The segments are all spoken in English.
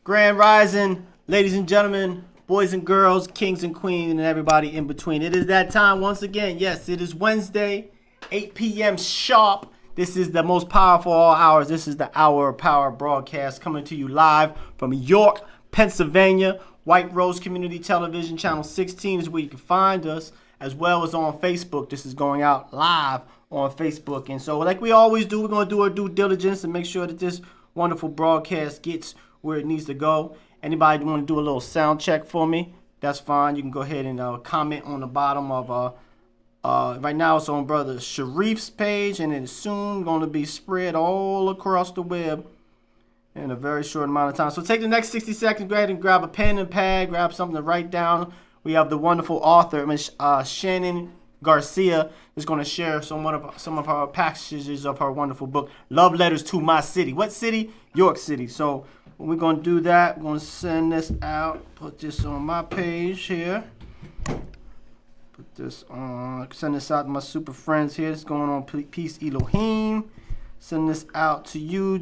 Grand Rising, ladies and gentlemen, boys and girls, kings and queens, and everybody in between. It is that time once again. Yes, it is Wednesday, 8 p.m. sharp. This is the most powerful of all hours. This is the Hour of Power broadcast coming to you live from York, Pennsylvania. White Rose Community Television, Channel 16 is where you can find us, as well as on Facebook. This is going out live on Facebook. And so, like we always do, we're going to do our due diligence and make sure that this wonderful broadcast gets where it needs to go. Anybody want to do a little sound check for me? That's fine. You can go ahead and comment on the bottom of right now it's on brother Shareef's page, and it's soon going to be spread all across the web in a very short amount of time. So take the next 60 seconds, go ahead and grab a pen and pad, grab something to write down. We have the wonderful author, Ms. Shannon Garcia, is going to share some of her passages of her wonderful book, Love Letters to My City. What city? York City. So we're going to do that. We're going to send this out, put this on my page here. Put this on, send this out to my super friends here. It's going on Peace Elohim. Send this out to you,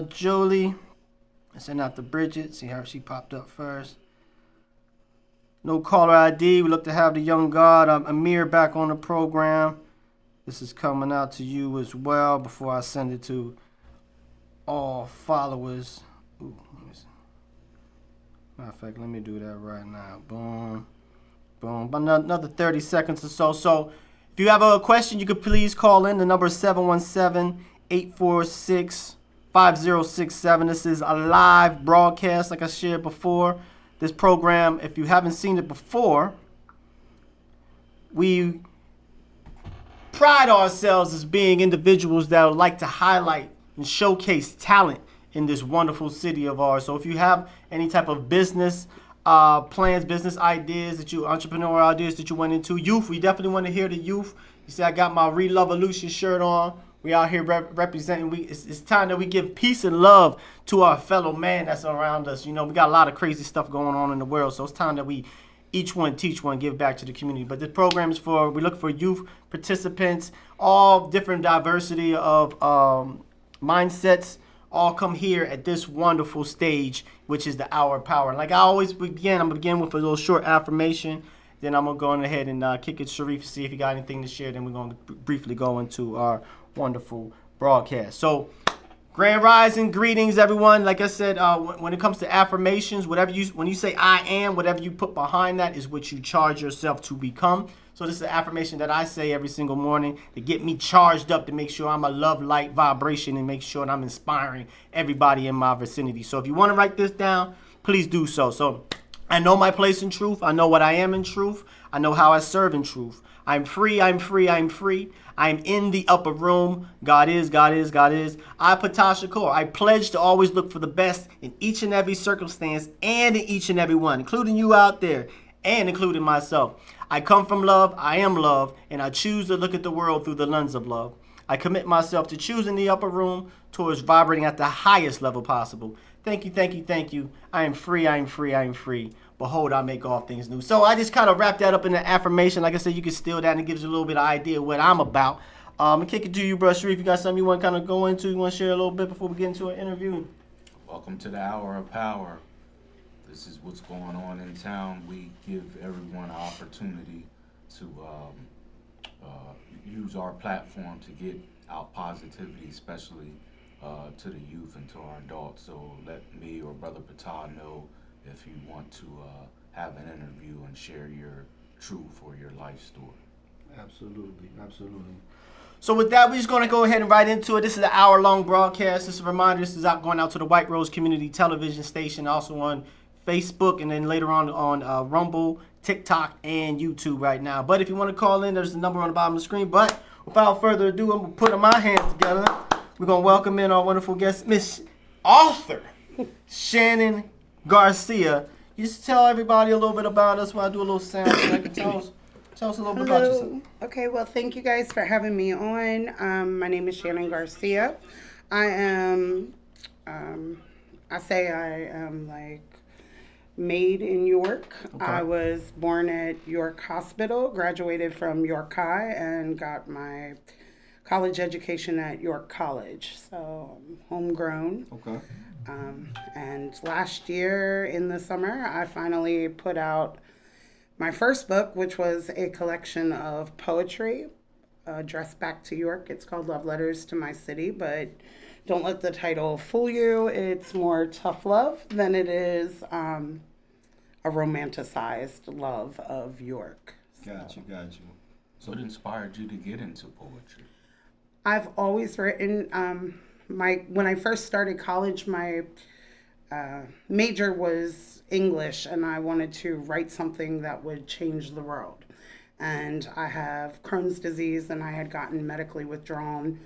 Jolie. Send out to Bridget. See how she popped up first. No caller ID. We look to have the young God, Amir, back on the program. This is coming out to you as well before I send it to all followers. Ooh, let me see. Matter of fact, let me do that right now. Boom. Boom. About another 30 seconds or so. So if you have a question, you could please call in. The number is 717-846-5067. This is a live broadcast, like I shared before. This program, if you haven't seen it before, we pride ourselves as being individuals that would like to highlight and showcase talent in this wonderful city of ours. So if you have any type of business plans, business ideas, entrepreneurial ideas that you went into, youth, we definitely want to hear the youth. You see, I got my Relovolution shirt on. We out here representing. It's time that we give peace and love to our fellow man that's around us. You know, we got a lot of crazy stuff going on in the world, so it's time that we each one teach one, give back to the community. But this program is we look for youth participants, all different diversity of mindsets, all come here at this wonderful stage, which is the Hour of Power. And like I always begin, I'm going to begin with a little short affirmation. Then I'm going to go ahead and kick it to Shareef to see if he got anything to share. Then we're going to briefly go into our wonderful broadcast. So, Grand Rising, greetings, everyone. Like I said, when it comes to affirmations, when you say I am, whatever you put behind that is what you charge yourself to become. So this is an affirmation that I say every single morning to get me charged up, to make sure I'm a love light vibration and make sure that I'm inspiring everybody in my vicinity. So if you want to write this down, please do so. So I know my place in truth. I know what I am in truth. I know how I serve in truth. I'm free, I'm free, I'm free. I'm in the upper room. God is, God is, God is. I, Ptah Shakur, I pledge to always look for the best in each and every circumstance and in each and every one, including you out there and including myself. I come from love, I am love, and I choose to look at the world through the lens of love. I commit myself to choosing the upper room towards vibrating at the highest level possible. Thank you, thank you, thank you. I am free, I am free, I am free. Behold, I make all things new. So I just kind of wrap that up in the affirmation. Like I said, you can steal that and it gives you a little bit of idea what I'm about. I'm kick it to you, bro. Shareef, you got something you want to kind of go into? You want to share a little bit before we get into an interview? Welcome to the Hour of Power. This is what's going on in town. We give everyone an opportunity to use our platform to get out positivity, especially to the youth and to our adults. So let me or Brother Ptah know if you want to have an interview and share your truth or your life story. Absolutely, absolutely. So with that, we're just going to go ahead and right into it. This is an hour-long broadcast. This is a reminder. This is going out to the White Rose Community Television Station, also on Facebook, and then later on Rumble, TikTok, and YouTube right now. But if you want to call in, there's a number on the bottom of the screen. But without further ado, I'm going to put my hands together. We're going to welcome in our wonderful guest, Miss Author Shannon Garcia. You just tell everybody a little bit about us while I do a little sound check. Tell us a little bit about yourself. Okay, well, thank you guys for having me on. My name is Shannon Garcia. I am, I am like made in York. Okay. I was born at York Hospital, graduated from York High, and got my college education at York College. So I'm homegrown. Okay. And last year in the summer, I finally put out my first book, which was a collection of poetry addressed back to York. It's called Love Letters to My City, but don't let the title fool you. It's more tough love than it is a romanticized love of York. Got you. So what inspired you to get into poetry? I've always written. When I first started college, my major was English, and I wanted to write something that would change the world. And I have Crohn's disease, and I had gotten medically withdrawn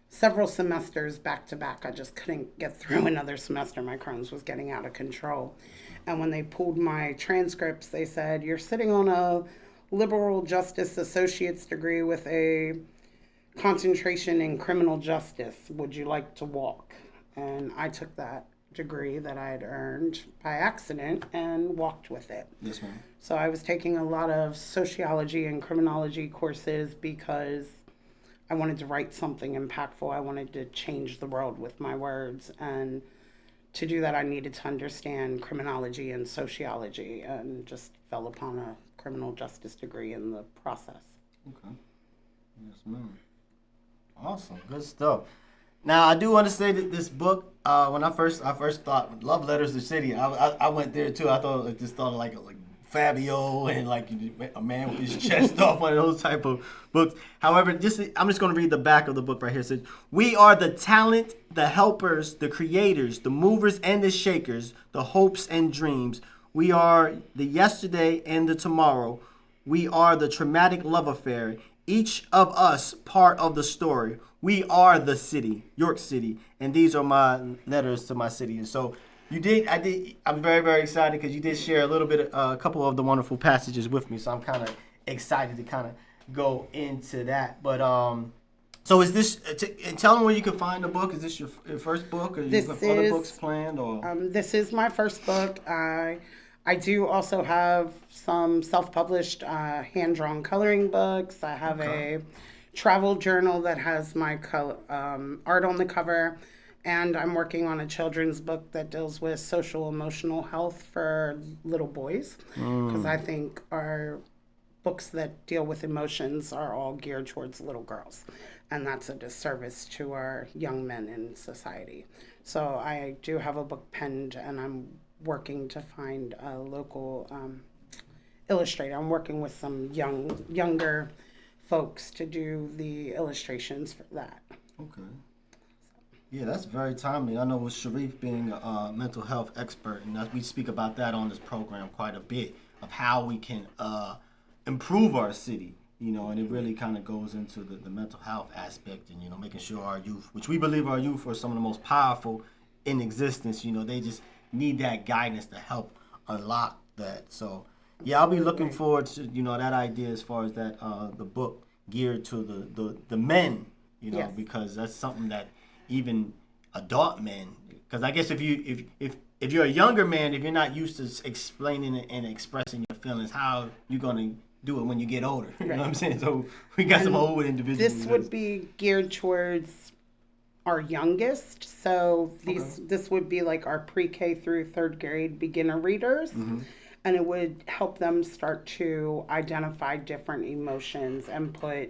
several semesters back to back. I just couldn't get through another semester. My Crohn's was getting out of control. And when they pulled my transcripts, they said, "You're sitting on a liberal justice associate's degree with a concentration in criminal justice. Would you like to walk?" And I took that degree that I had earned by accident and walked with it. Yes, ma'am. So I was taking a lot of sociology and criminology courses because I wanted to write something impactful. I wanted to change the world with my words. And to do that, I needed to understand criminology and sociology, and just fell upon a criminal justice degree in the process. Okay. Yes, ma'am. Awesome. Good stuff. Now, I do want to say that this book, when I first thought Love Letters to the City, I went there too. I just thought of like Fabio and like a man with his chest off, one of those type of books. However, I'm just going to read the back of the book right here. It says, "We are the talent, the helpers, the creators, the movers and the shakers, the hopes and dreams. We are the yesterday and the tomorrow. We are the traumatic love affair. Each of us part of the story. We are the city, York City, and these are my letters to my city." And so I'm very, very excited because you did share a couple of the wonderful passages with me. So I'm kind of excited to kind of go into that. But so is this? Tell them where you can find the book. Is this your first book, or you have other books planned? Or this is my first book. I do also have some self-published hand-drawn coloring books. I have a travel journal that has my art on the cover, and I'm working on a children's book that deals with social emotional health for little boys, because I think our books that deal with emotions are all geared towards little girls, and that's a disservice to our young men in society. So I do have a book penned, and I'm working to find a local illustrator. I'm working with some younger folks to do the illustrations for that. okay. Yeah, that's very timely. I know with Shareef being a mental health expert, and we speak about that on this program quite a bit, of how we can improve our city, and it really kind of goes into the mental health aspect, and, making sure our youth, which we believe our youth are some of the most powerful in existence, they just need that guidance to help unlock that. So, yeah, I'll be looking forward to, that idea as far as that, the book geared to the men, Yes. because that's something that even adult men, because I guess if you're a younger man, if you're not used to explaining and expressing your feelings, how you gonna do it when you get older? You know what I'm saying? So we got some old individuals. This would be geared towards our youngest. So this would be like our pre-K through third grade beginner readers. And it would help them start to identify different emotions and put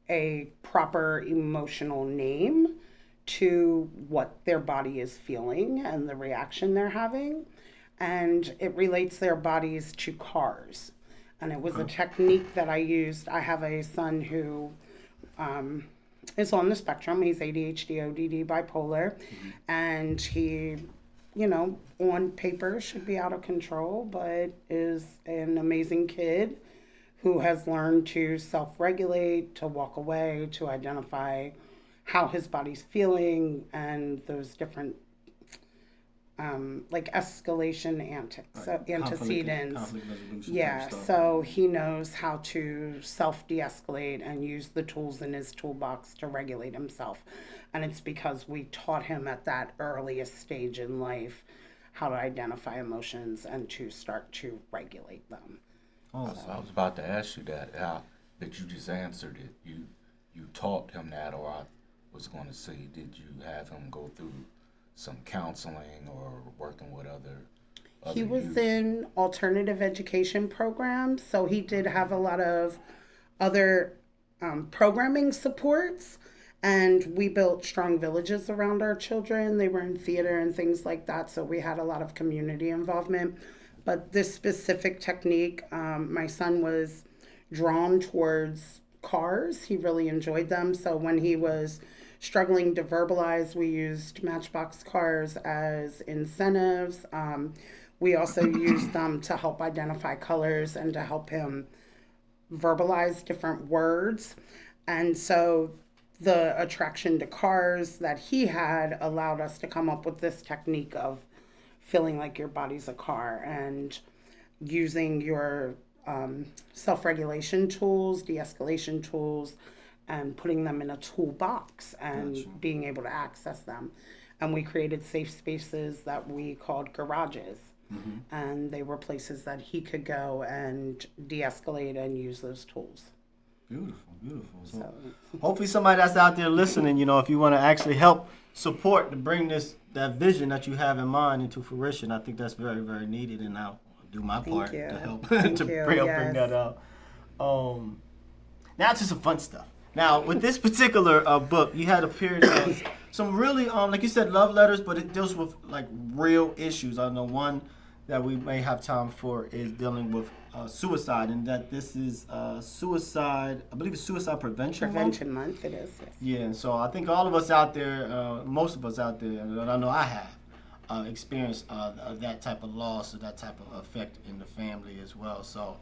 a proper emotional name to what their body is feeling and the reaction they're having. And it relates their bodies to cars. And it was a technique that I used. I have a son who is on the spectrum. He's ADHD, ODD, bipolar. And he, on paper should be out of control, but is an amazing kid who has learned to self-regulate, to walk away, to identify how his body's feeling, and those different like escalation antecedents. Conflict resolution Yeah, stuff. so he knows how to self-de-escalate and use the tools in his toolbox to regulate himself. And it's because we taught him at that earliest stage in life how to identify emotions and to start to regulate them. So I was about to ask you that, but you just answered it. you taught him that, or I was going to say, did you have him go through some counseling or working with other He was youth? in alternative education programs, so he did have a lot of other programming supports. And we built strong villages around our children. They were in theater and things like that, so we had a lot of community involvement. But this specific technique, my son was drawn towards cars. He really enjoyed them. So when he was struggling to verbalize, we used Matchbox cars as incentives. We also used them to help identify colors and to help him verbalize different words. And so the attraction to cars that he had allowed us to come up with this technique of feeling like your body's a car and using your self-regulation tools, de-escalation tools, and putting them in a toolbox and Gotcha. being able to access them. And we created safe spaces that we called garages. And they were places that he could go and de-escalate and use those tools. Beautiful, beautiful. So So hopefully somebody that's out there listening, if you want to actually help support to bring that vision that you have in mind into fruition, I think that's very, very needed, and I'll do my part you. to help Thank to you. bring Yes. that out. Now to some fun stuff. Now with this particular book, you had a period of some really, like you said, love letters, but it deals with like real issues. I know one that we may have time for is dealing with suicide, and that this is suicide. I believe it's Suicide Prevention Month. Prevention Month, it is. Yes. Yeah, and so I think all of us out there, most of us out there, and I know I have, experienced that type of loss or that type of effect in the family as well. So,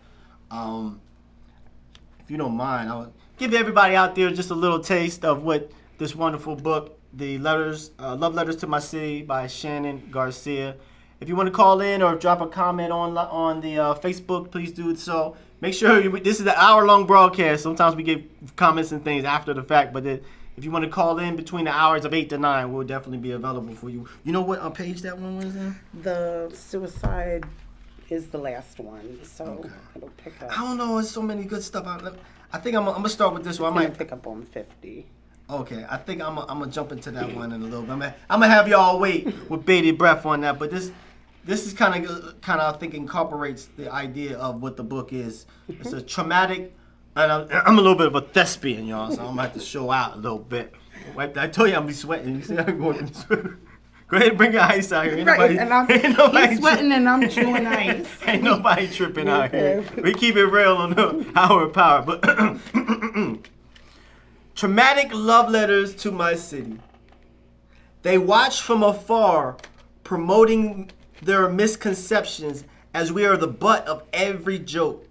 if you don't mind, I'll give everybody out there just a little taste of what this wonderful book, The Letters, Love Letters to My City by Shannon Garcia. If you want to call in or drop a comment on the Facebook, please do so. Make sure this is an hour-long broadcast. Sometimes we get comments and things after the fact, but if you want to call in between the hours of 8 to 9, we'll definitely be available for you. You know what page that one was in? The suicide is the last one, so Okay. it'll pick up. I don't know. There's so many good stuff. I think I'm gonna start with this one. I'm gonna pick up on 50. Okay, I think I'm gonna jump into that one in a little bit. I'm gonna have y'all wait with bated breath on that, but this is kind of I think incorporates the idea of what the book is. It's a traumatic, and I'm a little bit of a thespian, y'all, so I'm gonna have to show out a little bit. I told you I'm be sweating. You see I'm going to sweat. Go ahead and bring your ice out here. Ain't Right, nobody, and ain't nobody he's sweating and I'm chewing ice. Ain't nobody tripping out here. Okay. We keep it real on the Hour of Power. But traumatic love letters to my city. They watch from afar, promoting their misconceptions as we are the butt of every joke.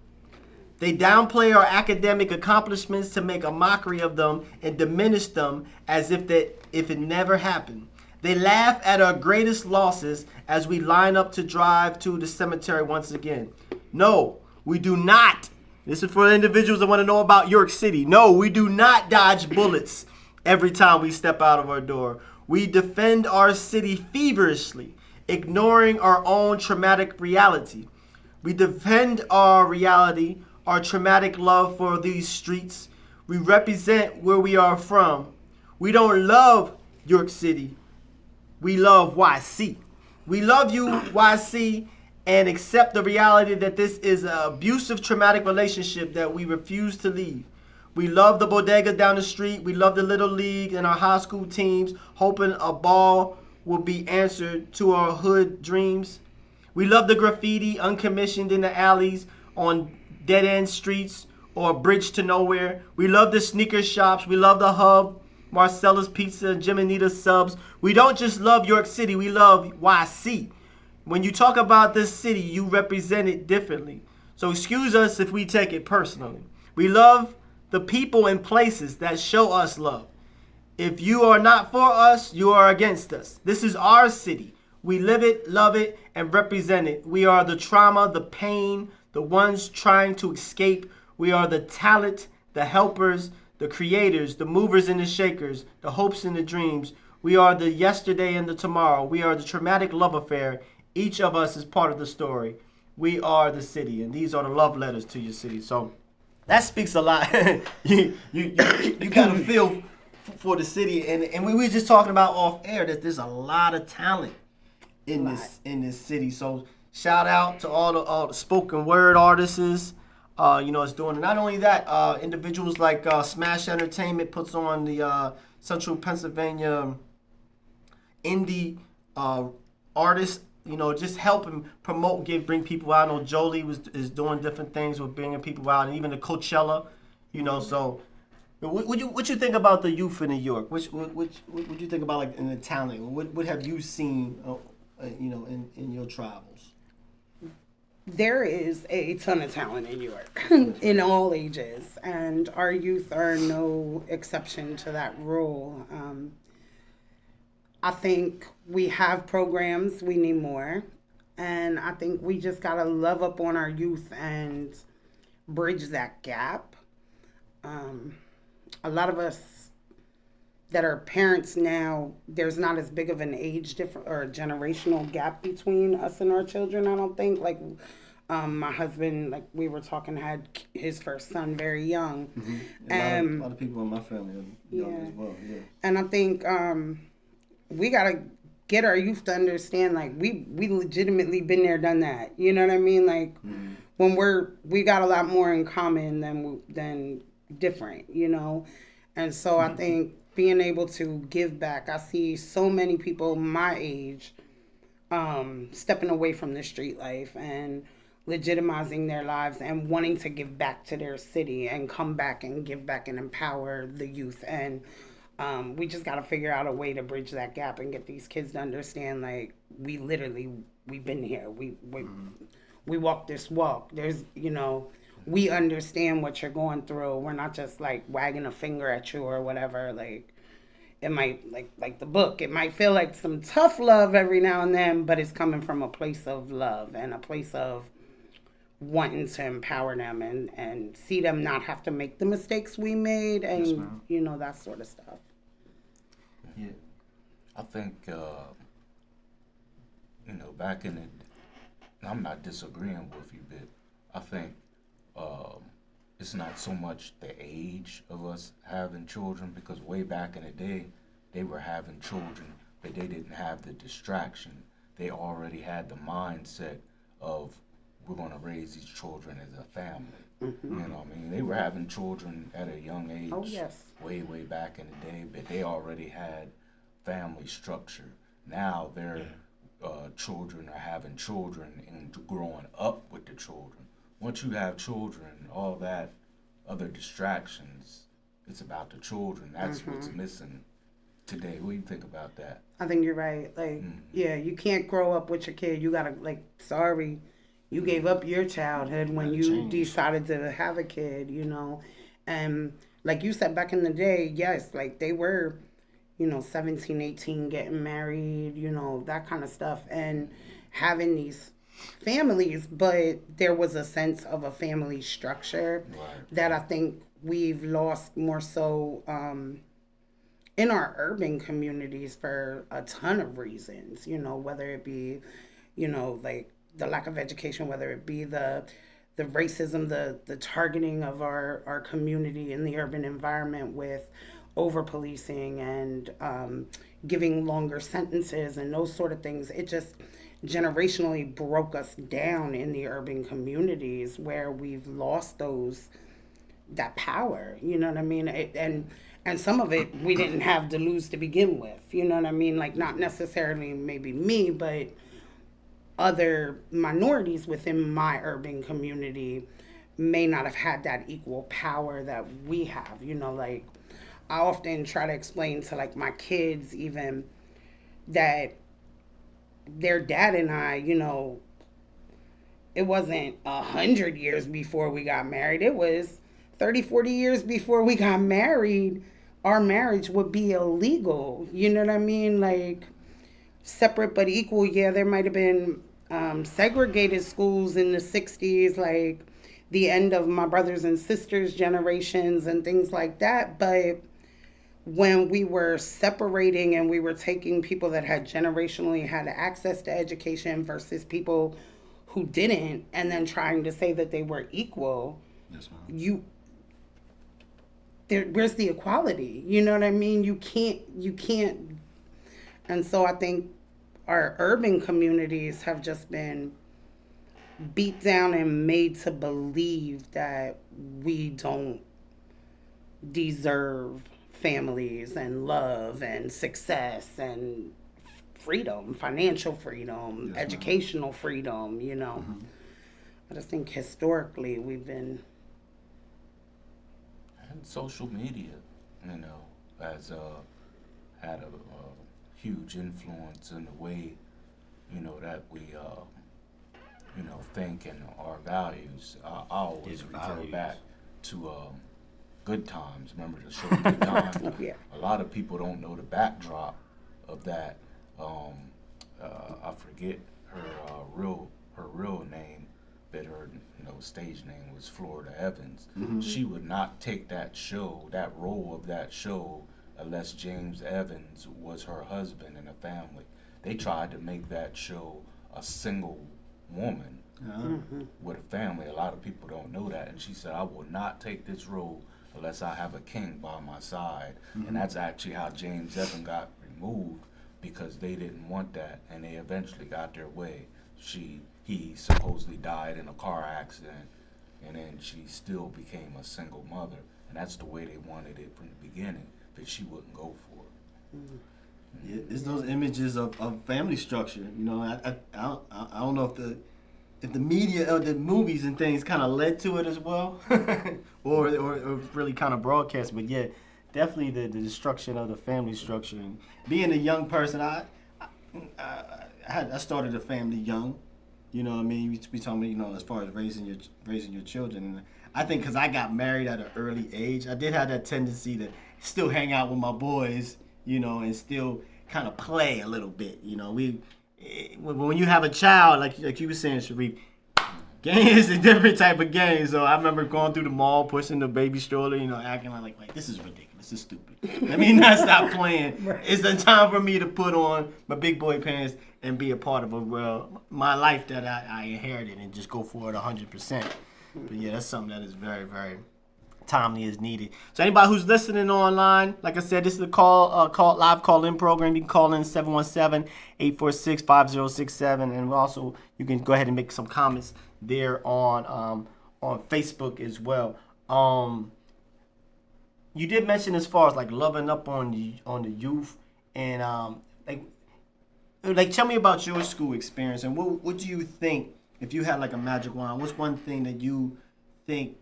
They downplay our academic accomplishments to make a mockery of them and diminish them as if it never happened. They laugh at our greatest losses as we line up to drive to the cemetery once again. No, we do not. This is for the individuals that want to know about York City. No, we do not dodge bullets every time we step out of our door. We defend our city feverishly, ignoring our own traumatic reality. We defend our reality, our traumatic love for these streets. We represent where we are from. We don't love York City. We love YC. We love you, YC, and accept the reality that this is an abusive, traumatic relationship that we refuse to leave. We love the bodegas down the street. We love the Little League and our high school teams, hoping a ball will be answered to our hood dreams. We love the graffiti uncommissioned in the alleys on dead-end streets or bridge to nowhere. We love the sneaker shops. We love the Hub, Marcella's Pizza, and Jim and Nita's Subs. We don't just love York City. We love YC. When you talk about this city, you represent it differently. So excuse us if we take it personally. We love the people and places that show us love. If you are not for us, you are against us. This is our city. We live it, love it, and represent it. We are the trauma, the pain, the ones trying to escape. We are the talent, the helpers, the creators, the movers and the shakers, the hopes and the dreams. We are the yesterday and the tomorrow. We are the traumatic love affair. Each of us is part of the story. We are the city, and these are the love letters to your city. So that speaks a lot. you got to feel for the city, and we were just talking about off air that there's a lot of talent in this city. So shout out to all the spoken word artists. It's doing not only that. Individuals like Smash Entertainment puts on the Central Pennsylvania indie artists. Just helping promote, bring people out. I know Jolie is doing different things with bringing people out, and even the Coachella. So. What you think about the youth in New York? What you think about like in the talent? What have you seen, in your travels? There is a ton of talent in New York in all ages, and our youth are no exception to that rule. I think we have programs, we need more, and I think we just gotta love up on our youth and bridge that gap. A lot of us that are parents now, there's not as big of an age difference or a generational gap between us and our children, I don't think. Like, my husband, like we were talking, had his first son very young. Mm-hmm. A lot of people in my family are young as well, yeah. And I think we got to get our youth to understand, like, we legitimately been there, done that. You know what I mean? Like, when we got a lot more in common than different, and so I think being able to give back, I see so many people my age stepping away from the street life and legitimizing their lives and wanting to give back to their city and come back and give back and empower the youth. And we just got to figure out a way to bridge that gap and get these kids to understand, like, we've been here, we walk this walk. There's we understand what you're going through. We're not just like wagging a finger at you or whatever. Like, it might, like the book, it might feel like some tough love every now and then, but it's coming from a place of love and a place of wanting to empower them and see them not have to make the mistakes we made, and yes, that sort of stuff. Yeah, I think back in the, I'm not disagreeing with you, but I think it's not so much the age of us having children, because way back in the day, they were having children, but they didn't have the distraction. They already had the mindset of, we're going to raise these children as a family. Mm-hmm. They were having children at a young age. Oh, yes. Way back in the day, but they already had family structure. Now their children are having children and growing up with the children. Once you have children, all that other distractions, it's about the children. That's what's missing today. What do you think about that? I think you're right. Like, yeah, you can't grow up with your kid. You gotta, sorry, you gave up your childhood when you decided to have a kid, And like you said, back in the day, yes, like they were, 17, 18, getting married, that kind of stuff, and having these families, but there was a sense of a family structure that I think we've lost more so in our urban communities for a ton of reasons, whether it be, like the lack of education, whether it be the racism, the targeting of our community in the urban environment with over policing and giving longer sentences and those sort of things. It just generationally broke us down in the urban communities where we've lost that power, you know what I mean? And some of it we didn't have to lose to begin with, you know what I mean? Like, not necessarily maybe me, but other minorities within my urban community may not have had that equal power that we have, like I often try to explain to like my kids even that their dad and I, it wasn't 100 years before we got married. It was 30, 40 years before we got married. Our marriage would be illegal. You know what I mean? Like, separate but equal. Yeah, there might have been segregated schools in the 60s, like the end of my brothers and sisters' generations and things like that. But when we were separating and we were taking people that had generationally had access to education versus people who didn't, and then trying to say that they were equal, yes, ma'am. where's the equality? You know what I mean? You can't. And so I think our urban communities have just been beat down and made to believe that we don't deserve families and love and success and freedom, financial freedom, Yes, educational freedom, you know. I just think historically we've been. And social media, has had a huge influence in the way, that we, think and our values. I always Yes, refer values. back to Good Times. Remember the show Good Times? Oh, yeah. A lot of people don't know the backdrop of that. I forget her real name, but her stage name was Florida Evans. She would not take that role of that show, unless James Evans was her husband and a family. They tried to make that show a single woman with a family. A lot of people don't know that. And she said, I will not take this role unless I have a king by my side. And that's actually how James Evans got removed, because they didn't want that, and they eventually got their way. He supposedly died in a car accident, and then she still became a single mother. And that's the way they wanted it from the beginning, but she wouldn't go for it. Yeah, it's those images of family structure. I don't know if the media or the movies and things kind of led to it as well, or really kind of broadcast. But yeah, definitely the destruction of the family structure. And being a young person, I started a family young. You know what I mean? We talking about, as far as raising your children. And I think because I got married at an early age, I did have that tendency to still hang out with my boys, and still kind of play a little bit. When you have a child, like you were saying, Shareef, game is a different type of game. So I remember going through the mall, pushing the baby stroller, acting like this is ridiculous, this is stupid. Let me not stop playing. Right. It's the time for me to put on my big boy pants and be a part of my life that I inherited, and just go for it 100%. But yeah, that's something that is very, very timely as needed. So anybody who's listening online, like I said, this is a live call-in program. You can call in 717-846-5067, and also you can go ahead and make some comments there on Facebook as well. You did mention as far as like loving up on the youth, and like tell me about your school experience, and what do you think, if you had like a magic wand, what's one thing that you think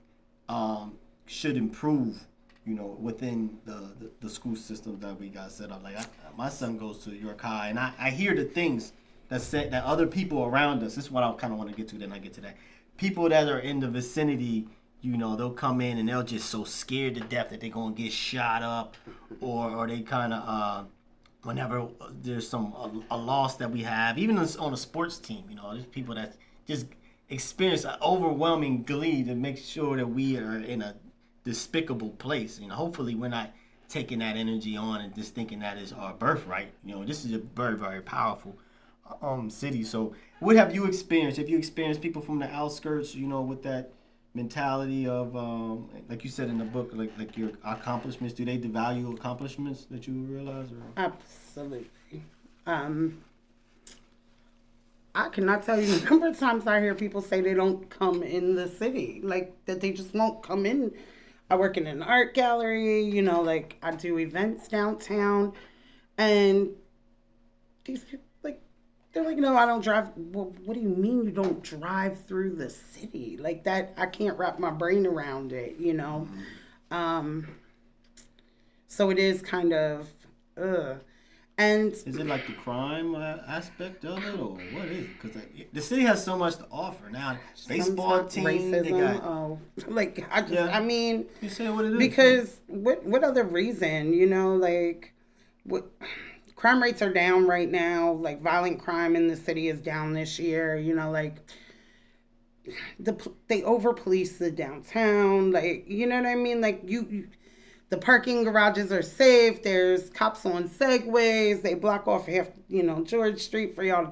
should improve, within the school system that we got set up? Like my son goes to York High, and I hear the things that other people around us. This is what I kind of want to get to. Then I get to that. People that are in the vicinity, they'll come in and they're just so scared to death that they're gonna get shot up, or they kind of whenever there's a loss that we have, even on a sports team, there's people that just experience an overwhelming glee to make sure that we are in a despicable place. Hopefully we're not taking that energy on and just thinking that is our birthright. This is a very, very powerful city. So what have you experienced? Have you experienced people from the outskirts, with that mentality of, like you said in the book, like your accomplishments? Do they devalue accomplishments that you realize? Or? Absolutely. I cannot tell you the number of times I hear people say they don't come in the city, like that they just won't come in. I work in an art gallery, like I do events downtown, and these people, they're like, no, I don't drive. Well, what do you mean you don't drive through the city? Like that, I can't wrap my brain around it, So it is kind of, And is it like the crime aspect of it, or what is it? Because the city has so much to offer now. Baseball team, racism. they got. I mean, You say what it is. because what other reason? What crime rates are down right now. Like violent crime in the city is down this year. They over police the downtown. You know what I mean? The parking garages are safe. There's cops on segways. They block off half, George Street for y'all.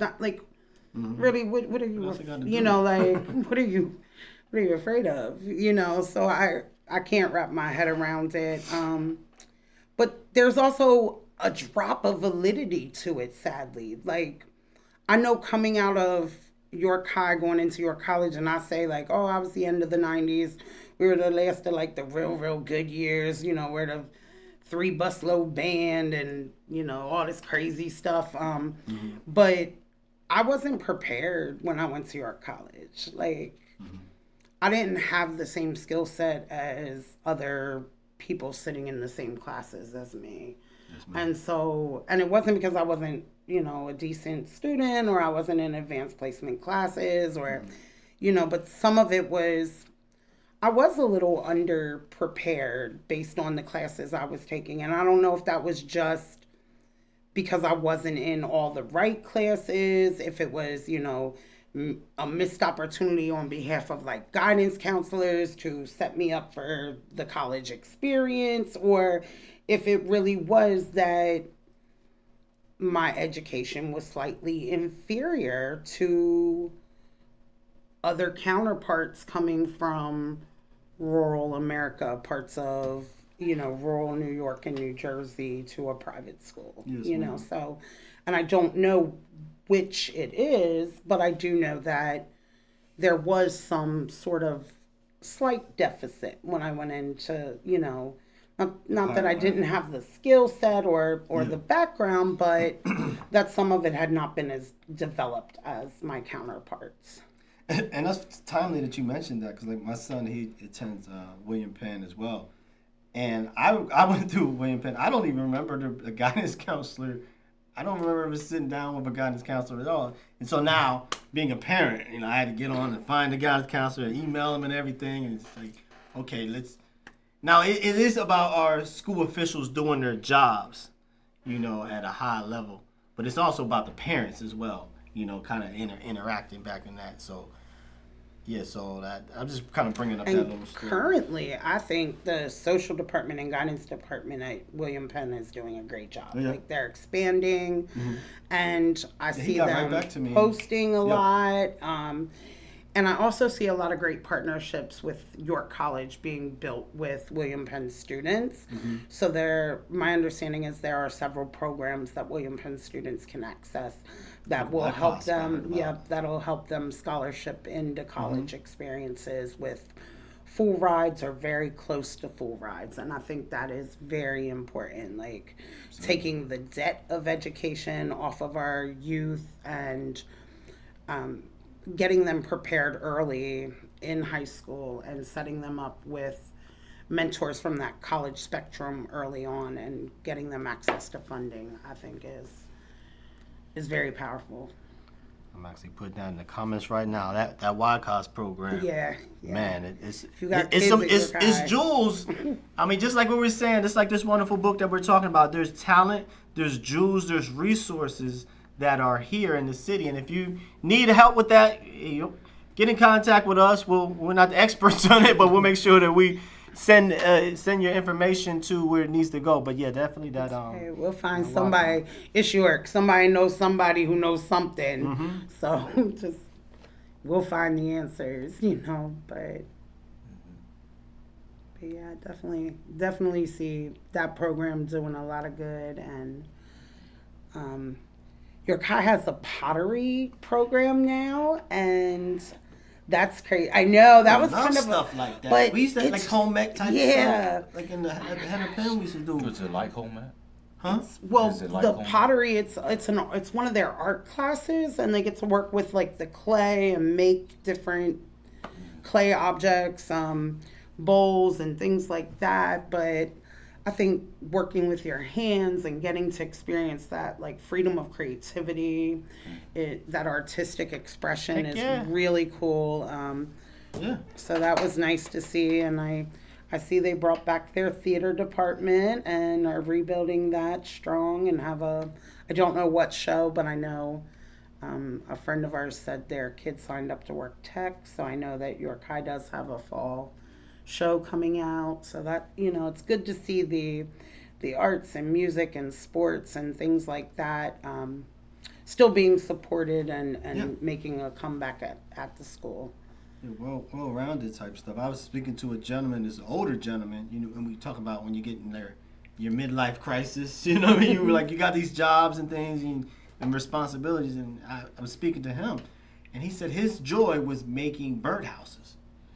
Really, what are you, what are you afraid of? So I can't wrap my head around it. But there's also a drop of validity to it, sadly. Like, I know coming out of York High, going into York College, and I say, like, oh, I was the end of the 90s. We were the last of, like, the real, real good years. You know, we're the three busload band and, you know, all this crazy stuff. But I wasn't prepared when I went to York College. Like, I didn't have the same skill set as other people sitting in the same classes as me. And so, and it wasn't because I wasn't, you know, a decent student or I wasn't in advanced placement classes or, you know, but some of it was, I was a little underprepared based on the classes I was taking. And I don't know if that was just because I wasn't in all the right classes, if it was, you know, a missed opportunity on behalf of like guidance counselors to set me up for the college experience, or if it really was that my education was slightly inferior to other counterparts coming from rural America, parts of, you know, rural New York and New Jersey to a private school, Yes, you ma'am. know, so, and I don't know which it is, but I do know that there was some sort of slight deficit when I went into, you know, not that I didn't have the skill set or the background, but that some of it had not been as developed as my counterparts. And that's timely that you mentioned that, because like my son, he attends William Penn as well, and I went through William Penn. I don't even remember the guidance counselor. I don't remember ever sitting down with a guidance counselor at all. And so now, being a parent, you know, I had to get on and find the guidance counselor and email him and everything. And it's like, okay, let's. Now it is about our school officials doing their jobs, you know, at a high level, but it's also about the parents as well, you know, kind of interacting back in that. So yeah, so that I'm just kind of bringing up that little And story. currently, I think the social department and guidance department at William Penn is doing a great job. Yeah. Like they're expanding, and I he see got right them back to me. posting a Yeah. lot. And I also see a lot of great partnerships with York College being built with William Penn students. So my understanding is there are several programs that William Penn students can access that will Black help House, them. right, Yeah, that'll help them scholarship into college experiences with full rides or very close to full rides. And I think that is very important. Like taking the debt of education off of our youth and getting them prepared early in high school and setting them up with mentors from that college spectrum early on and getting them access to funding, I think is very powerful. I'm actually putting that in the comments right now. That YCOS program. Yeah. Man, it's you got it's kids some at it's your it's guy. jewels. I mean, just like what we're saying, it's like this wonderful book that we're talking about. There's talent, there's jewels, there's resources that are here in the city, and if you need help with that, you know, get in contact with us. We're not the experts on it, but we'll make sure that we send your information to where it needs to go. But yeah, definitely that. Hey, we'll find that somebody. It's York. Somebody knows somebody who knows something. So just we'll find the answers, you know. But yeah, definitely see that program doing a lot of good. And York High has a pottery program now, and that's crazy. I know that was love kind of stuff like that. but We used to like it's- home ec type yeah. stuff, like at the Hennepin Pen we used to do. What's it like home at? Huh? Well, Is it like the home ec? pottery, it's one of their art classes, and they get to work with like the clay and make different clay objects, bowls and things like that. But I think working with your hands and getting to experience that like freedom of creativity, that artistic expression Heck is yeah. really cool. Yeah. So that was nice to see, and I see they brought back their theater department and are rebuilding that strong and have I don't know what show, but I know a friend of ours said their kid signed up to work tech, so I know that York High does have a fall show coming out. So that, you know, it's good to see the arts and music and sports and things like that still being supported and Yeah. making a comeback at the school. Yeah, well-rounded type stuff. I was speaking to a gentleman, this older gentleman, and we talk about when you get in there, your midlife crisis. You know what I mean? You were like, you got these jobs and things and responsibilities, and I was speaking to him, and he said his joy was making birdhouses,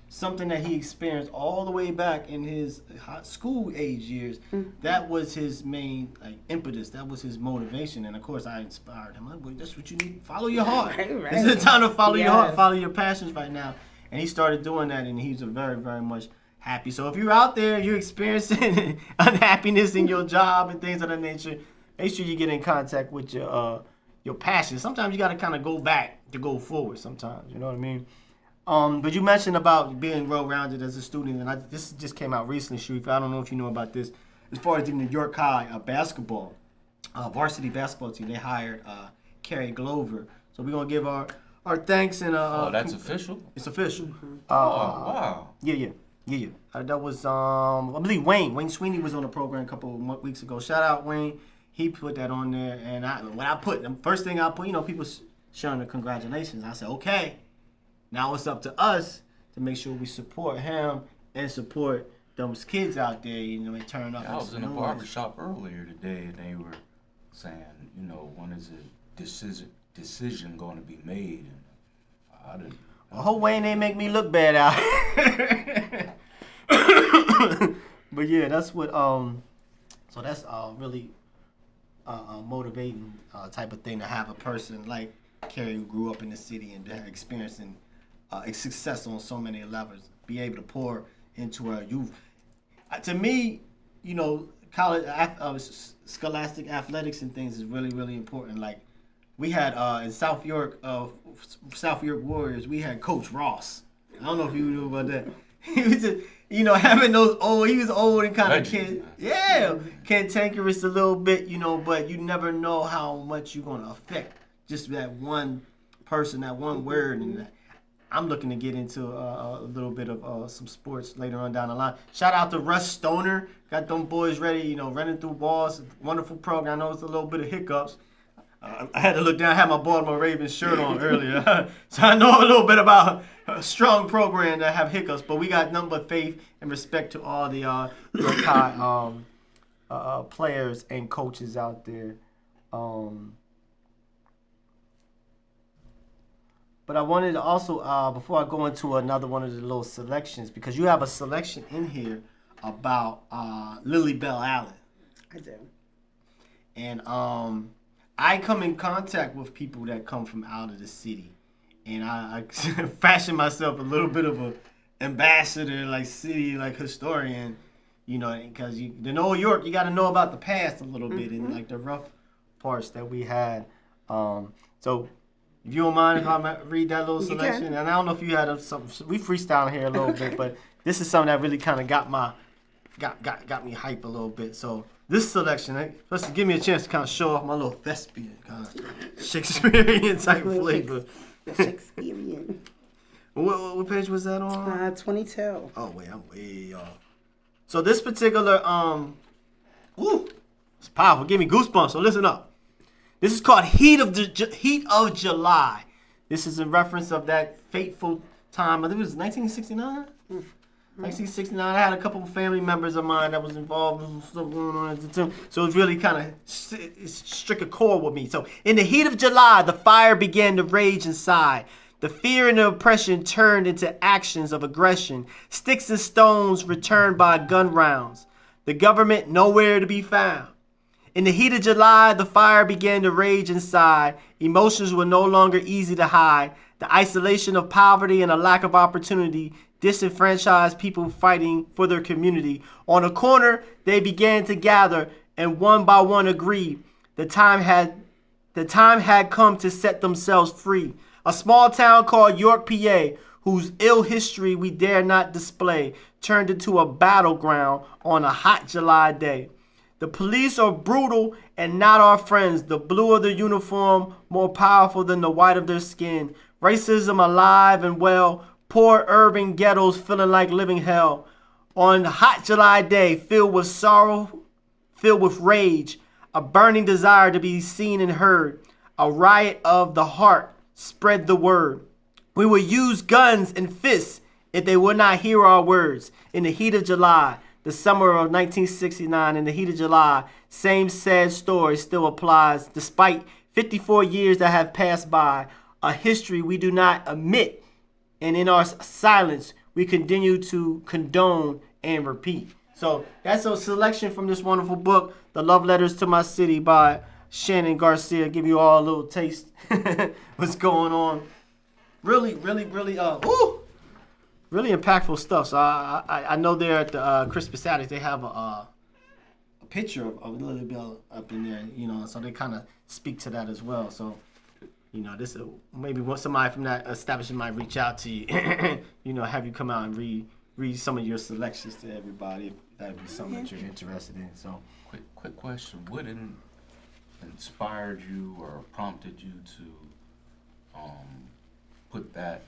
something that he experienced all the way back in his school age years. That was his main impetus. That was his motivation, and of course, I inspired him. Well, that's what you need. Follow your heart. Right. It's the time to follow your heart, Yes. follow your passions right now. And he started doing that, and he's very, very much happy. So if you're out there, you're experiencing unhappiness in your job and things of that nature, make sure you get in contact with your passion. Sometimes you got to kind of go back to go forward. Sometimes, you know what I mean. But you mentioned about being well-rounded as a student, and this just came out recently, Shareef. I don't know if you know about this. As far as the New York High basketball, varsity basketball team, they hired Carrie Glover. So we're gonna give our thanks and that's official? It's official. Wow. Yeah. That was I believe Wayne Sweeney was on the program a couple of weeks ago. Shout out Wayne. He put that on there, and the first thing I put, people showing the congratulations. I said, okay, now it's up to us to make sure we support him and support those kids out there, and turn up. I was in a barber shop earlier today, and they were saying, when is a decision going to be made? And I didn't. I hope Wayne ain't make me look bad out here. But yeah, that's what so that's really motivating type of thing to have a person like Carrie who grew up in the city and they're experiencing success on so many levels, be able to pour into our youth. To me, college scholastic athletics and things is really, really important. Like we had in South York Warriors, we had Coach Ross. I don't know if you knew about that. He was just, having those he was old and kind of cantankerous a little bit, but you never know how much you're going to affect just that one person, that one word. And I'm looking to get into a little bit of some sports later on down the line. Shout out to Russ Stoner. Got them boys ready, running through balls. Wonderful program. I know it's a little bit of hiccups. I had to look down. I had my Baltimore Ravens shirt on earlier. So I know a little bit about a strong program that have hiccups. But we got nothing but faith and respect to all the York High players and coaches out there. But I wanted to also, before I go into another one of the little selections, because you have a selection in here about Lily Bell Allen. I do. And I come in contact with people that come from out of the city. And I fashion myself a little bit of a ambassador, city, historian, because to know York, you got to know about the past a little bit and the rough parts that we had. So if you don't mind if I read that little selection, and I don't know if you had something. We freestyling here a little bit, but this is something that really kind of got me hype a little bit. So this selection, let's give me a chance to kind of show off my little thespian kind of Shakespearean type flavor. Shakespearean. What page was that on? 22. Oh wait, I'm way off. So this particular it's powerful. Give me goosebumps. So listen up. This is called Heat of July. This is in reference of that fateful time. I think it was 1969. 1969. I had a couple of family members of mine that was involved in stuff going on at the time. So it's really kind of struck a chord with me. So in the heat of July, the fire began to rage inside. The fear and the oppression turned into actions of aggression. Sticks and stones returned by gun rounds. The government nowhere to be found. In the heat of July, the fire began to rage inside. Emotions were no longer easy to hide. The isolation of poverty and a lack of opportunity disenfranchised people fighting for their community. On a corner, they began to gather and one by one agree the time had come to set themselves free. A small town called York, PA, whose ill history we dare not display, turned into a battleground on a hot July day. The police are brutal and not our friends. The blue of their uniform more powerful than the white of their skin. Racism alive and well. Poor urban ghettos feeling like living hell. On a hot July day, filled with sorrow, filled with rage, a burning desire to be seen and heard. A riot of the heart spread the word. We will use guns and fists if they will not hear our words. In the heat of July, the summer of 1969, in the heat of July, same sad story still applies despite 54 years that have passed by, a history we do not admit, and in our silence, we continue to condone and repeat. So that's a selection from this wonderful book, The Love Letters to My City by Shannon Garcia. Give you all a little taste what's going on. Really impactful stuff. So I know there at the Crispus Attic they have a picture of Lily Bell up in there, you know, so they kind of speak to that as well. So, you know, this maybe somebody from that establishment might reach out to you, you know, have you come out and read some of your selections to everybody if that would be something that you're interested in. So, Quick question: what inspired you or prompted you to put that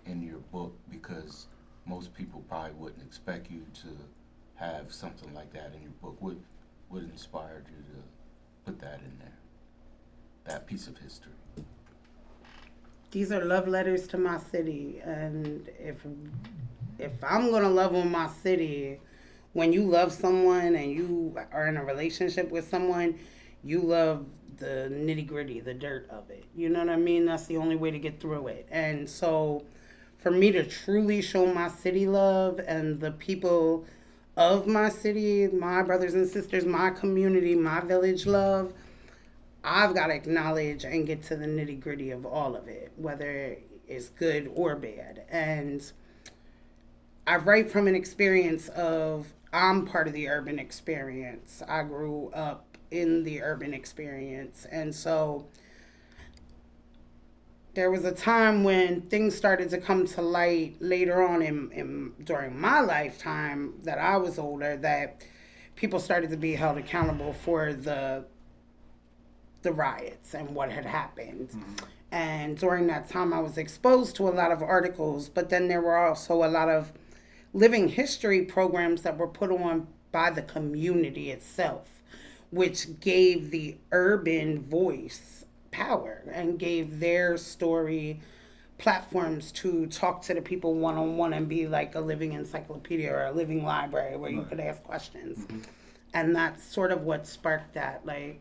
in your book? Because most people probably wouldn't expect you to have something like that in your book. What inspired you to put that in there? That piece of history. These are love letters to my city, and if I'm gonna love on my city, when you love someone and you are in a relationship with someone, you love the nitty gritty, the dirt of it. You know what I mean? That's the only way to get through it. And so, for me to truly show my city love and the people of my city, my brothers and sisters, my community, my village love, I've got to acknowledge and get to the nitty gritty of all of it, whether it's good or bad. And I write from an experience of, I'm part of the urban experience. I grew up in the urban experience. And so there was a time when things started to come to light later on during my lifetime that I was older, that people started to be held accountable for the riots and what had happened. Mm-hmm. And during that time I was exposed to a lot of articles, but then there were also a lot of living history programs that were put on by the community itself, which gave the urban voice power and gave their story platforms to talk to the people one-on-one and be like a living encyclopedia or a living library where you could ask questions. Mm-hmm. And that's sort of what sparked that, like,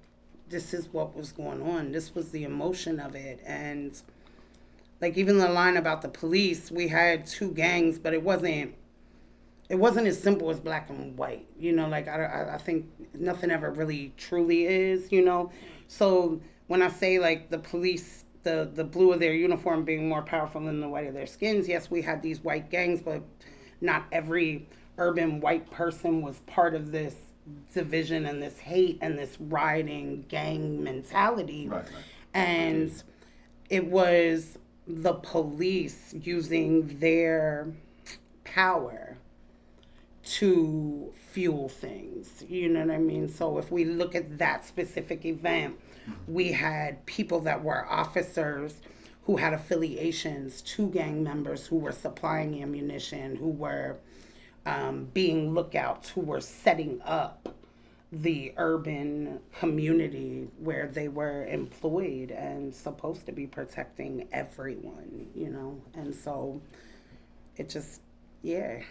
this is what was going on. This was the emotion of it. And like even the line about the police, we had two gangs, but it wasn't as simple as black and white. You know, like I think nothing ever really truly is, you know. So when I say like the police, the blue of their uniform being more powerful than the white of their skins, yes, we had these white gangs, but not every urban white person was part of this division and this hate and this rioting gang mentality. Right. And it was the police using their power to fuel things. You know what I mean? So if we look at that specific event, we had people that were officers who had affiliations to gang members who were supplying ammunition, who were being lookouts, who were setting up the urban community where they were employed and supposed to be protecting everyone, you know? And so it just, it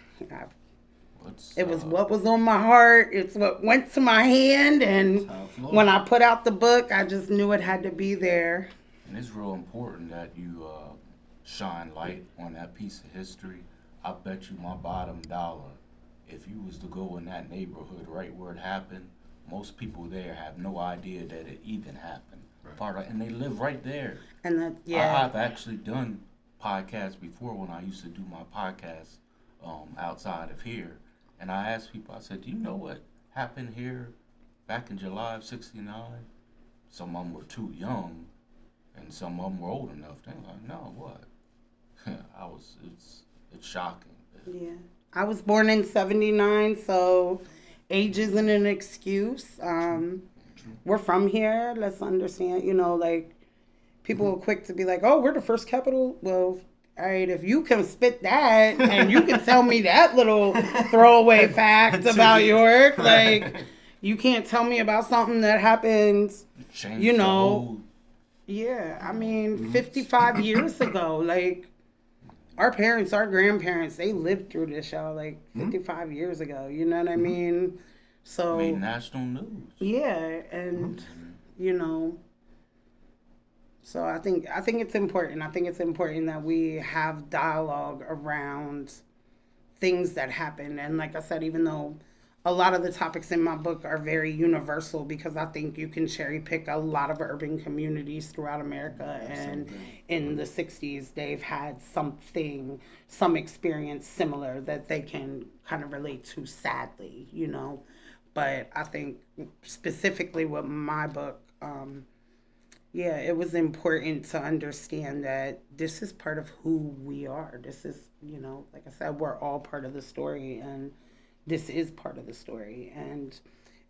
was what was on my heart. It's what went to my hand. And when I put out the book, I just knew it had to be there. And it's real important that you shine light on that piece of history. I bet you my bottom dollar, if you was to go in that neighborhood right where it happened, most people there have no idea that it even happened. Right. And they live right there. And I've actually done podcasts before when I used to do my podcast outside of here. And I asked people, I said, do you know what happened here back in July of '69? Some of them were too young, and some of them were old enough. They were like, no, what? It's shocking. Yeah. I was born in '79, so age isn't an excuse. We're from here. Let's understand, you know, like, people are quick to be like, oh, we're the first capital. Well, all right, if you can spit that and you can tell me that little throwaway fact about York, like, you can't tell me about something that happened, you know. Yeah, I mean, 55 years ago, like, our parents, our grandparents, they lived through this, y'all, like 55 years ago. You know what I mean? So Made national news. yeah, and you know, so I think it's important. I think it's important that we have dialogue around things that happen. And like I said, even though a lot of the topics in my book are very universal, because I think you can cherry pick a lot of urban communities throughout America. And in the 60s, they've had some experience similar that they can kind of relate to, sadly, you know. But I think specifically with my book, yeah, it was important to understand that this is part of who we are. This is, you know, like I said, we're all part of the story, and this is part of the story. And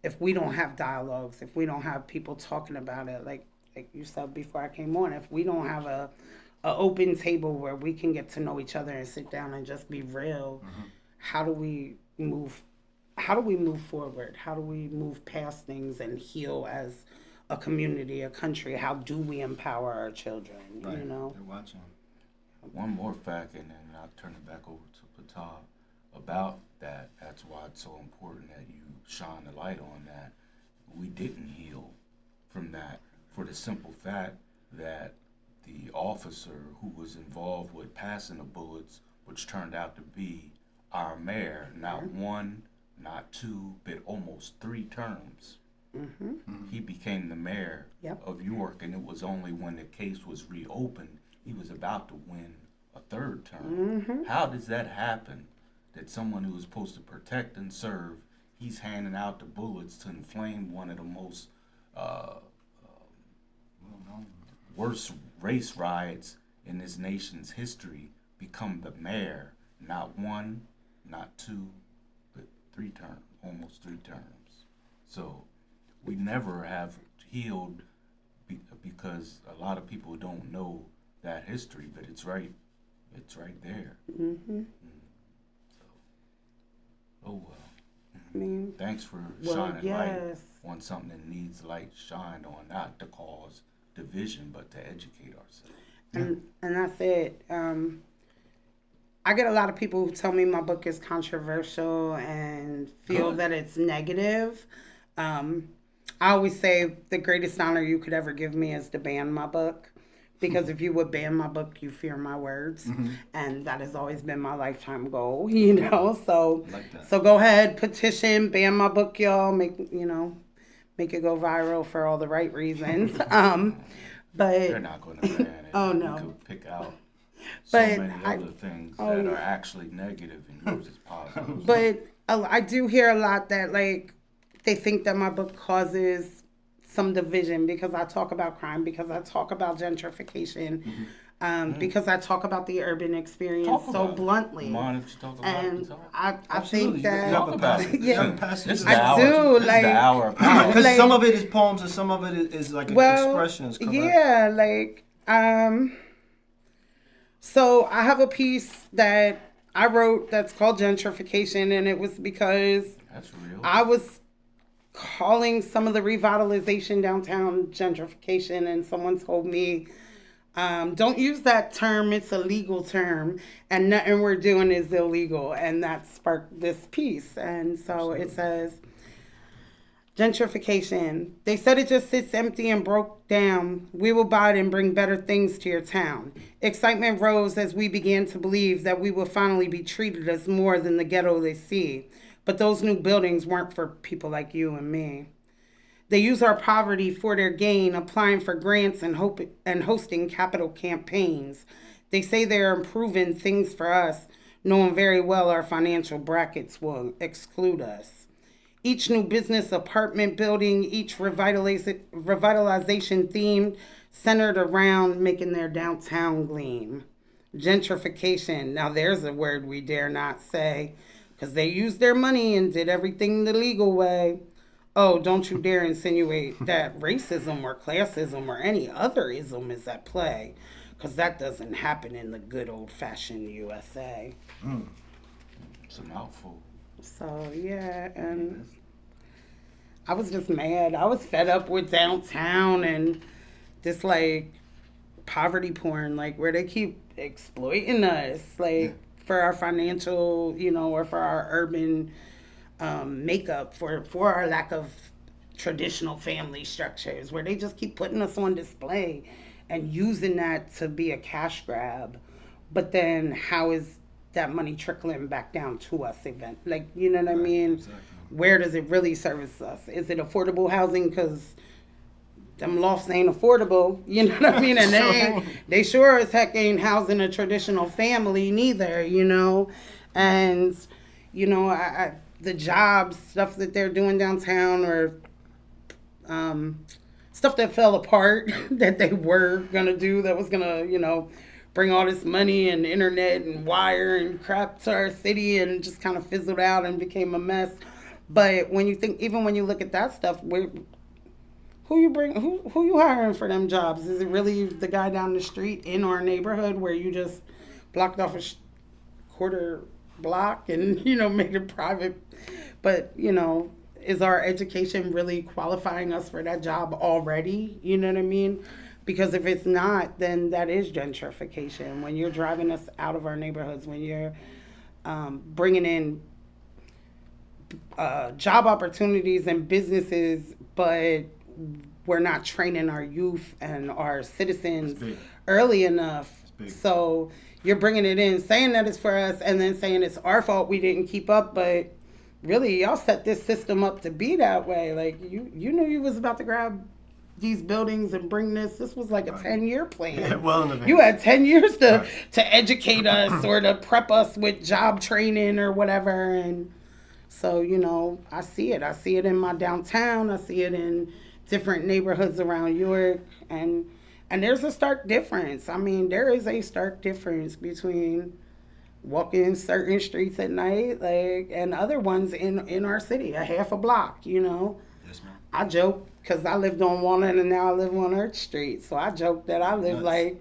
if we don't have dialogues, if we don't have people talking about it, like you said before I came on, if we don't have a open table where we can get to know each other and sit down and just be real, how do we move? How do we move forward? How do we move past things and heal as a community, a country? How do we empower our children? Right. You know, They're watching. One more fact, and then I'll turn it back over to Ptah about that. That's why it's so important that you shine the light on that. We didn't heal from that for the simple fact that the officer who was involved with passing the bullets, which turned out to be our mayor, not one, not two, but almost 3 terms. He became the mayor of York, and it was only when the case was reopened, he was about to win a 3rd term. How does that happen? That someone who was supposed to protect and serve, he's handing out the bullets to inflame one of the most worst race riots in this nation's history, become the mayor, not 1, not 2, but 3 terms, almost 3 terms. So we never have healed because a lot of people don't know that history, but it's right there. So, oh well. I mean, Thanks for well, shining yes. light on something that needs light shined on, not to cause division, but to educate ourselves. And that's it. I get a lot of people who tell me my book is controversial and feel that it's negative. I always say the greatest honor you could ever give me is to ban my book. Because if you would ban my book, you fear my words. And that has always been my lifetime goal, you know. So so go ahead, petition, ban my book, y'all. Make it go viral for all the right reasons. But They're not going to ban it. Oh, no. We could pick out But so many other things that are actually negative, and yours is positive. But I do hear a lot that, like, they think that my book causes some division because I talk about crime, because I talk about gentrification, because I talk about the urban experience so bluntly. Mind if you talk about And it? I think that Talk about it. Yeah. This is I the hour. do, This is like- the hour of power. Because Like- some of it is poems and some of it is like expressions. Correct? yeah, like so I have a piece that I wrote that's called Gentrification, and it was because That's real. I was calling some of the revitalization downtown gentrification, and someone told me, don't use that term, it's a legal term, and nothing we're doing is illegal. And that sparked this piece. And so it says, gentrification. They said it just sits empty and broke down. We will buy it and bring better things to your town. Excitement rose as we began to believe that we would finally be treated as more than the ghetto they see. But those new buildings weren't for people like you and me. They use our poverty for their gain, applying for grants and hosting capital campaigns. They say they're improving things for us, knowing very well our financial brackets will exclude us. Each new business apartment building, each revitalization theme centered around making their downtown gleam. Gentrification, now there's a word we dare not say, because they used their money and did everything the legal way. Oh, don't you dare insinuate that racism or classism or any other ism is at play, because that doesn't happen in the good old-fashioned USA. It's a mouthful. So, yeah, and I was just mad. I was fed up with downtown and this, like, poverty porn, like where they keep exploiting us, like for our financial, or for our urban makeup, for our lack of traditional family structures, where they just keep putting us on display and using that to be a cash grab. But then how is that money trickling back down to us like, you know what I mean? Exactly. Where does it really service us? Is it affordable housing? Because them lofts ain't affordable, you know what I mean? And they sure as heck ain't housing a traditional family neither, And, the jobs, stuff that they're doing downtown, or stuff that fell apart that they were going to do, that was going to, bring all this money and internet and wire and crap to our city, and just kind of fizzled out and became a mess. But when you think, even when you look at that stuff, who you hiring for them jobs? Is it really the guy down the street in our neighborhood where you just blocked off a quarter block and, made it private? But, is our education really qualifying us for that job already? You know what I mean? Because if it's not, then that is gentrification. When you're driving us out of our neighborhoods, when you're bringing in job opportunities and businesses, but we're not training our youth and our citizens early enough. So you're bringing it in, saying that it's for us, and then saying it's our fault we didn't keep up. But really, y'all set this system up to be that way. Like, you knew you was about to grab these buildings and bring this. This was like a 10-year plan. Yeah, well in advance. You had 10 years to educate us or to prep us with job training or whatever. And so, I see it. I see it in my downtown. I see it in different neighborhoods around York. And there's a stark difference. I mean, there is a stark difference between walking certain streets at night, and other ones in our city, a half a block, Yes, ma'am. I joke because I lived on Walnut and now I live on Earth Street. So I joke that I live I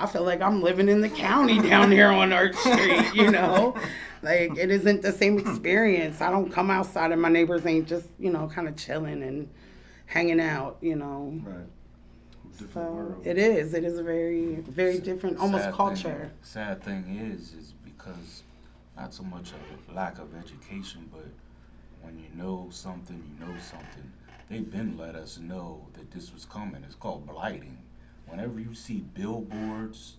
feel like I'm living in the county down here on Earth Street, Like, it isn't the same experience. I don't come outside and my neighbors ain't just, kind of chilling and hanging out, Right. So it is a very, very different, almost culture. Sad thing is because not so much a lack of education, but when you know something, they've been let us know that this was coming. It's called blighting. Whenever you see billboards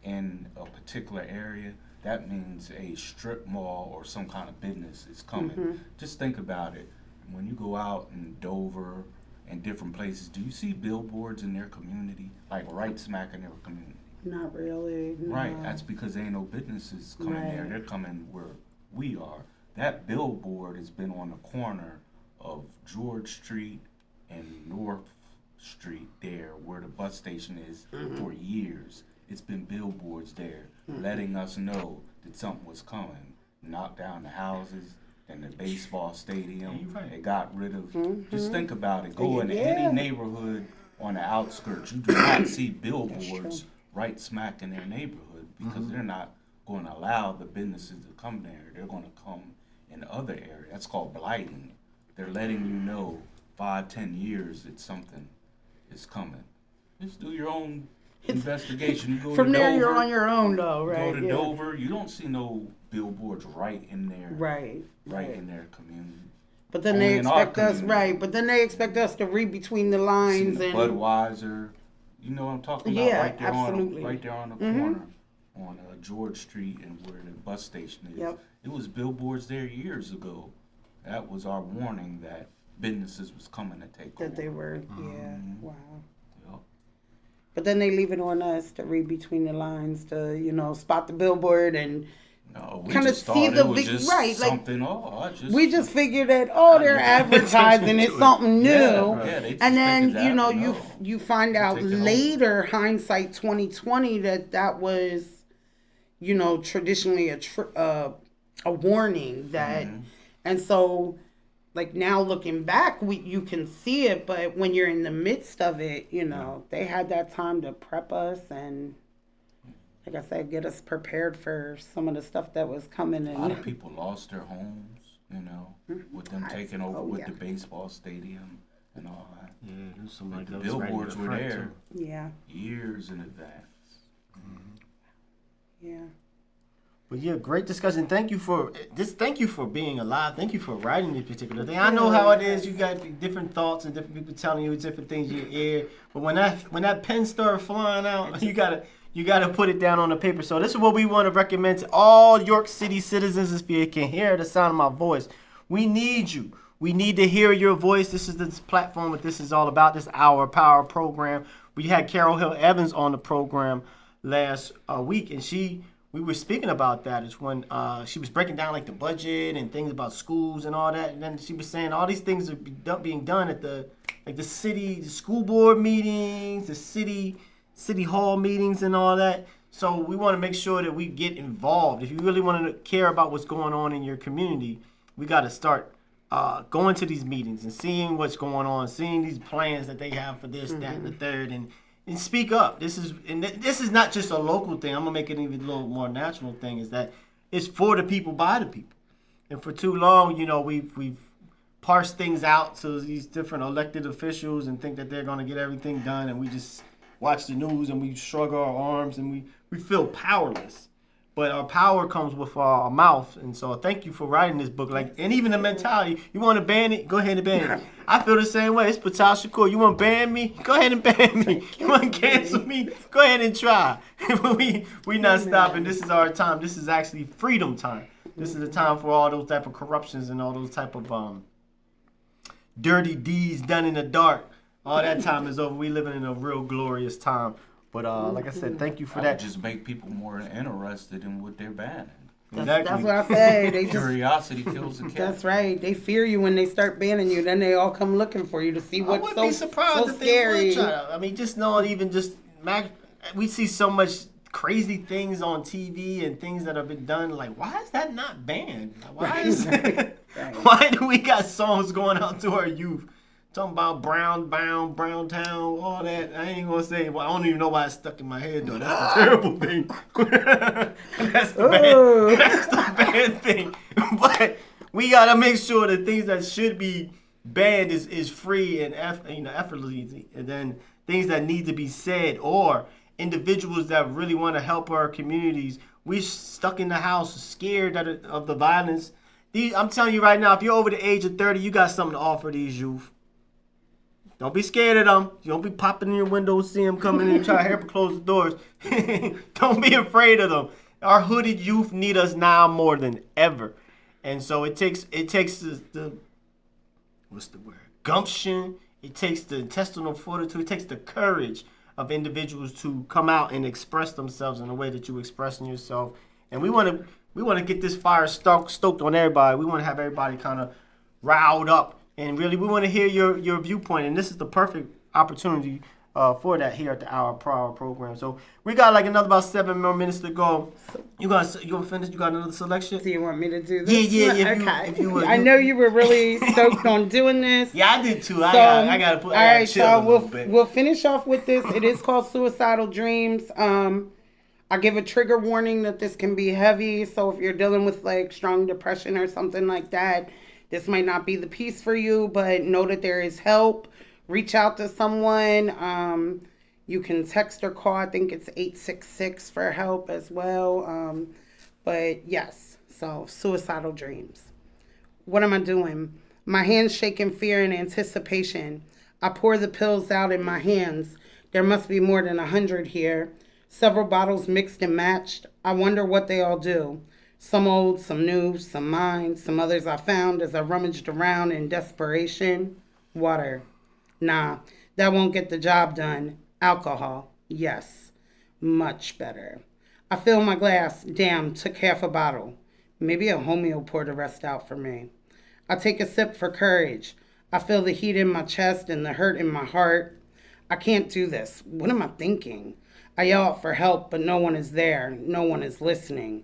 in a particular area, that means a strip mall or some kind of business is coming. Mm-hmm. Just think about it. When you go out in Dover and different places, do you see billboards in their community, like right smack in their community? Not really. No. Right, that's because there ain't no businesses coming there. They're coming where we are. That billboard has been on the corner of George Street and North Street there, where the bus station is, for years. It's been billboards there, letting us know that something was coming. Knocked down the houses and the baseball stadium. Right. They got rid of. Just think about it. Go in any neighborhood on the outskirts, you do not see billboards right smack in their neighborhood, because they're not going to allow the businesses to come there. They're going to come in other areas. That's called blighting. They're letting you know 5-10 years that something is coming. Just do your own investigation. You go From to there, Dover, you're on your own, though, right? Go to Dover, you don't see no billboards right in there. Right In their community. But then they expect us, But then they expect us to read between the lines and Budweiser. You know what I'm talking about? Yeah, right there absolutely. right there on the corner on George Street and where the bus station is. Yep. It was billboards there years ago. That was our warning that businesses was coming to take over. that they were. Yeah, wow. Yep. But then they leave it on us to read between the lines, to spot the billboard and No, we kinda just see thought the it was just like, something. we just figured that they're advertising it's something new, Yeah, they just and then figured that, you find out take it over. later, hindsight 2020, that was traditionally a warning that, and so like now looking back, you can see it, but when you're in the midst of it, they had that time to prep us and, like I said, get us prepared for some of the stuff that was coming. A lot of people lost their homes, with them taking over with the baseball stadium and all that. Yeah, there's somebody The that was right in billboards the were front, there too. Yeah. years in advance. Yeah. But yeah, great discussion. Thank you for this. Thank you for being alive. Thank you for writing this particular thing. I know how it is. You got different thoughts and different people telling you different things in your ear. But when that pen started flying out, you gotta put it down on the paper. So this is what we want to recommend to all York City citizens. If you can hear the sound of my voice, we need you. We need to hear your voice. This is this platform. What this is all about. This Our Power program. We had Carol Hill Evans on the program last week, and we were speaking about that. It's when she was breaking down like the budget and things about schools and all that. And then she was saying all these things are being done at the school board meetings, the city hall meetings and all that. So we want to make sure that we get involved. If you really want to care about what's going on in your community, we got to start going to these meetings and seeing what's going on, seeing these plans that they have for this, that, and the third, and speak up. This is not just a local thing. I'm gonna make it even a little more national thing. Is that it's for the people by the people. And for too long, we've parsed things out to these different elected officials and think that they're gonna get everything done, and we just watch the news and we shrug our arms and we feel powerless. But our power comes with our mouth, and so thank you for writing this book. And even the mentality, you want to ban it, go ahead and ban it. I feel the same way. It's Ptah Shakur. You want to ban me? Go ahead and ban me. You want to cancel me? Go ahead and try. we not stopping. This is our time. This is actually freedom time. This is the time for all those type of corruptions and all those type of dirty deeds done in the dark. All that time is over. We living in a real glorious time. But like I said, thank you for that. Just make people more interested in what they're banning. That's what I say. They just, Curiosity kills the cat. that's right. They fear you when they start banning you. Then they all come looking for you to see what's I wouldn't be surprised so if scary. they would try to. I mean, just not even just. We see so much crazy things on TV and things that have been done. Like, why is that not banned? Why is why do we got songs going out to our youth? Talking about brown town, all that. I ain't gonna say. Well, I don't even know why it's stuck in my head though. That's the terrible thing. That's the bad thing. But we gotta make sure that things that should be banned is free and effortlessly, and then things that need to be said or individuals that really want to help our communities. We stuck in the house, scared of the violence. I'm telling you right now, if you're over the age of 30, you got something to offer these youth. Don't be scared of them. You don't be popping in your windows, see them coming in and try to help close the doors. Don't be afraid of them. Our hooded youth need us now more than ever. And so it takes the what's the word? Gumption. It takes the intestinal fortitude. It takes the courage of individuals to come out and express themselves in the way that you expressing yourself. And we want to get this fire stoked on everybody. We want to have everybody kind of riled up. And really, we want to hear your viewpoint, and this is the perfect opportunity for that here at the Our Power program. So we got like about 7 more minutes to go. You gonna finish? You got another selection? Do you want me to do this? Yeah. If you I know you were really stoked on doing this. Yeah, I did too. I gotta put. All right, so we'll finish off with this. It is called Suicidal Dreams. I give a trigger warning that this can be heavy. So if you're dealing with like strong depression or something like that, this might not be the piece for you, but know that there is help. Reach out to someone. You can text or call. I think it's 866 for help as well. But yes, so suicidal dreams. What am I doing? My hands shake in fear and anticipation. I pour the pills out in my hands. There must be more than 100 here. Several bottles mixed and matched. I wonder what they all do. Some old, some new, some mine, some others I found as I rummaged around in desperation. Water. Nah, that won't get the job done. Alcohol. Yes. Much better. I fill my glass. Damn, took half a bottle. Maybe a homie will pour the rest out for me. I take a sip for courage. I feel the heat in my chest and the hurt in my heart. I can't do this. What am I thinking? I yell out for help, but no one is there. No one is listening.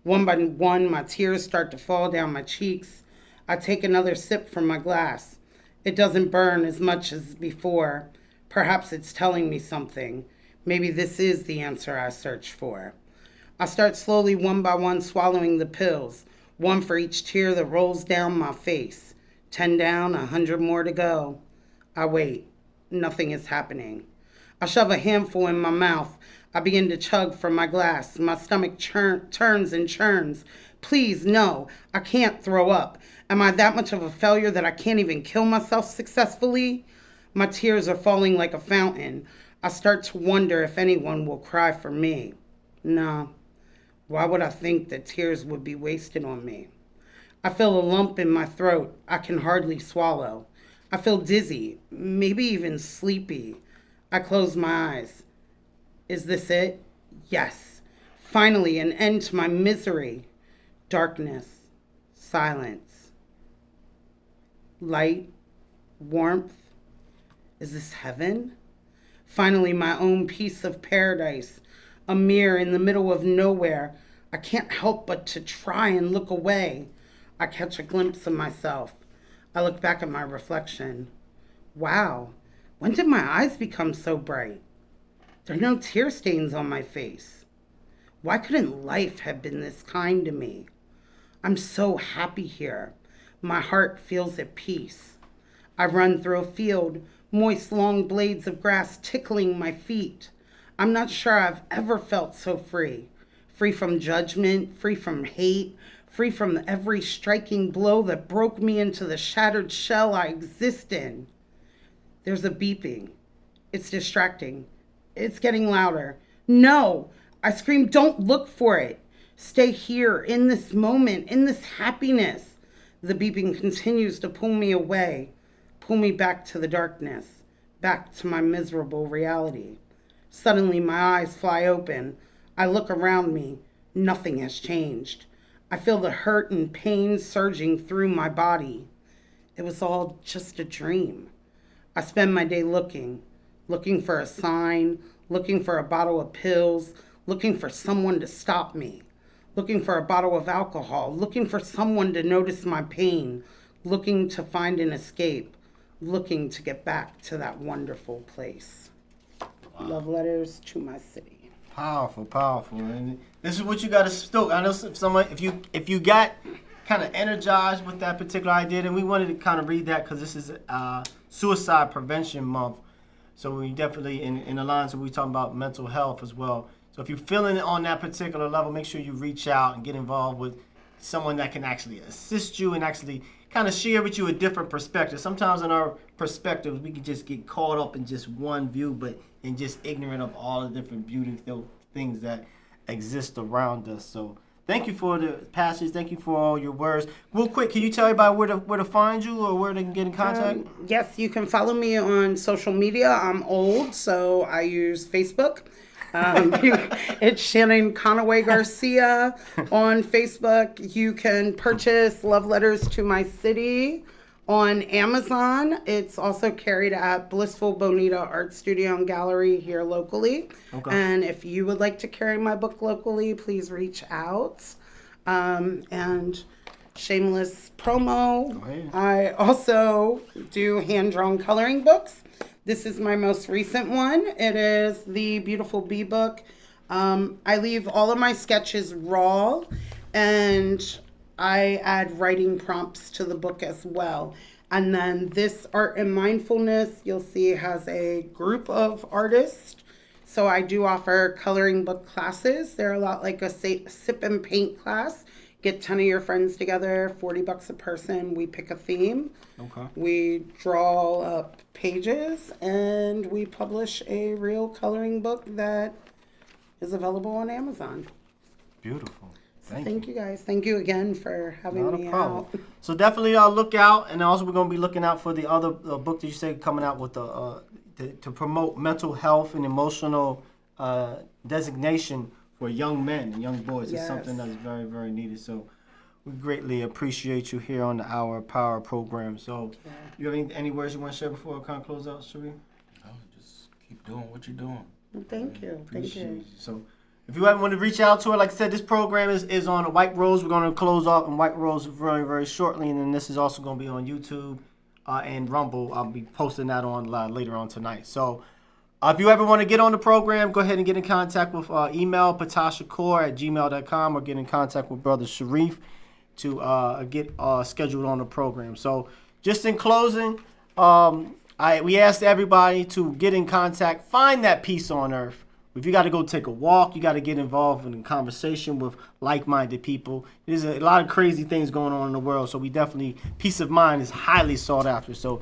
One by one, my tears start to fall down my cheeks. I take another sip from my glass. It doesn't burn as much as before. Perhaps it's telling me something. Maybe this is the answer I search for. I start slowly, one by one, swallowing the pills, one for each tear that rolls down my face. 10 down, 100 more to go. I wait. Nothing is happening. I shove a handful in my mouth. I begin to chug from my glass. My stomach turns and churns. Please, no. I can't throw up. Am I that much of a failure that I can't even kill myself successfully? My tears are falling like a fountain. I start to wonder if anyone will cry for me. No. Why would I think that tears would be wasted on me? I feel a lump in my throat. I can hardly swallow. I feel dizzy, maybe even sleepy. I close my eyes. Is this it? Yes. Finally, an end to my misery. Darkness. Silence. Light. Warmth. Is this heaven? Finally, my own piece of paradise. A mirror in the middle of nowhere. I can't help but to try and look away. I catch a glimpse of myself. I look back at my reflection. Wow, when did my eyes become so bright? There are no tear stains on my face. Why couldn't life have been this kind to me? I'm so happy here. My heart feels at peace. I run through a field, moist long blades of grass tickling my feet. I'm not sure I've ever felt so free. Free from judgment, free from hate, free from every striking blow that broke me into the shattered shell I exist in. There's a beeping. It's distracting. It's getting louder. No! I scream, don't look for it. Stay here, in this moment, in this happiness. The beeping continues to pull me away, pull me back to the darkness, back to my miserable reality. Suddenly, my eyes fly open. I look around me. Nothing has changed. I feel the hurt and pain surging through my body. It was all just a dream. I spend my day looking for a sign, looking for a bottle of pills, looking for someone to stop me, looking for a bottle of alcohol, looking for someone to notice my pain, looking to find an escape, looking to get back to that wonderful place. Wow. Love letters to my city. Powerful, powerful. And this is what you got to stoke. I know if you got kind of energized with that particular idea, and we wanted to kind of read that because this is Suicide Prevention Month. So we definitely, in the lines that we talking about mental health as well. So if you're feeling it on that particular level, make sure you reach out and get involved with someone that can actually assist you and actually kind of share with you a different perspective. Sometimes in our perspectives, we can just get caught up in just one view, but in just ignorant of all the different beautiful things that exist around us. So thank you for the passage. Thank you for all your words. Real quick, can you tell everybody where to find you or where they can get in contact? Yes, you can follow me on social media. I'm old, so I use Facebook. It's Shannon Conaway Garcia on Facebook. You can purchase Love Letters to My City on Amazon. It's also carried at Blissful Bonita Art Studio and Gallery here locally. Okay. And if you would like to carry my book locally, please reach out. And shameless promo, I also do hand-drawn coloring books. This is my most recent one. It is the Beautiful Bee book. I leave all of my sketches raw, and I add writing prompts to the book as well. And then this Art and Mindfulness, you'll see, has a group of artists. So I do offer coloring book classes. They're a lot like a sip and paint class. Get 10 of your friends together, $40 a person. We pick a theme. Okay. We draw up pages, and we publish a real coloring book that is available on Amazon. Beautiful. Thank you guys. Thank you again for having me out. So definitely look out, and also we're going to be looking out for the other book that you said coming out with to promote mental health and emotional designation for young men and young boys. Yes. It's something that's very, very needed. So we greatly appreciate you here on the Hour Power program. So you have any words you want to share before I kind of close out, Shareef? Oh, just keep doing what you're doing. Well, thank you. Thank you. So if you ever want to reach out to her, like I said, this program is on White Rose. We're going to close off in White Rose very, very shortly. And then this is also going to be on YouTube and Rumble. I'll be posting that on later on tonight. So if you ever want to get on the program, go ahead and get in contact with email ptahshakur@gmail.com or get in contact with Brother Shareef to get scheduled on the program. So just in closing, We asked everybody to get in contact, find that peace on earth. If you got to go take a walk, you got to get involved in a conversation with like-minded people. There's a lot of crazy things going on in the world, so we definitely, peace of mind is highly sought after. So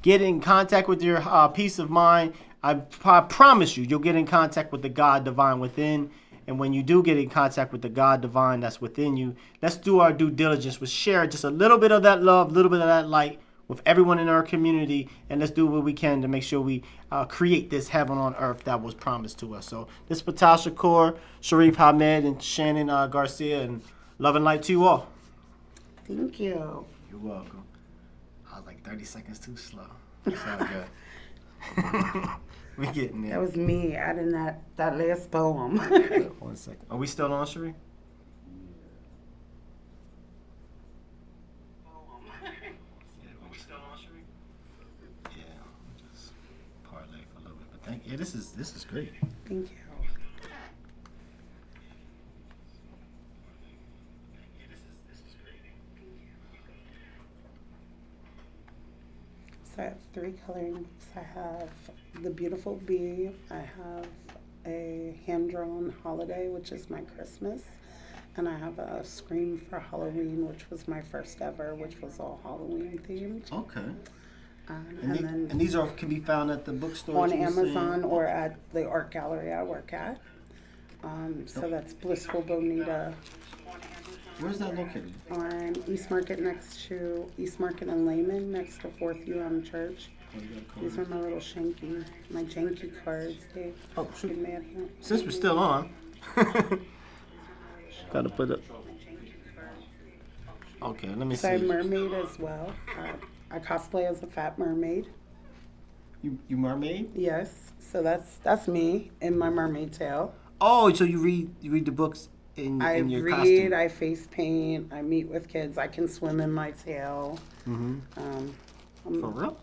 get in contact with your peace of mind. I promise you, you'll get in contact with the God divine within. And when you do get in contact with the God divine that's within you, let's do our due diligence. Let's share just a little bit of that love, a little bit of that light with everyone in our community, and let's do what we can to make sure we create this heaven on earth that was promised to us. So this is Ptah Shakur, Shareef, Hameed, and Shannon Garcia, and love and light to you all. Thank you. You're welcome. I was like 30 seconds too slow. It's all good. We getting there. That was me adding that last poem. 1 second. Are we still on, Shareef? Yeah, this is great. Thank you. So I have 3 coloring books. I have The Beautiful Bee. I have a hand-drawn holiday, which is my Christmas. And I have a Scream for Halloween, which was my first ever, which was all Halloween themed. Okay. And these can be found at the bookstore on Amazon or at the art gallery I work at. So that's Blissful Bonita. Where's that located? On East Market East Market and Lehman, next to 4th UM Church. These are my little my janky cards. They shoot. Mad. Since we're still on, gotta put it. Okay, let me see. So I'm mermaid as well. I cosplay as a fat mermaid. You mermaid? Yes. So that's me in my mermaid tail. Oh, so you read the books in your costume? I face paint. I meet with kids. I can swim in my tail. For real?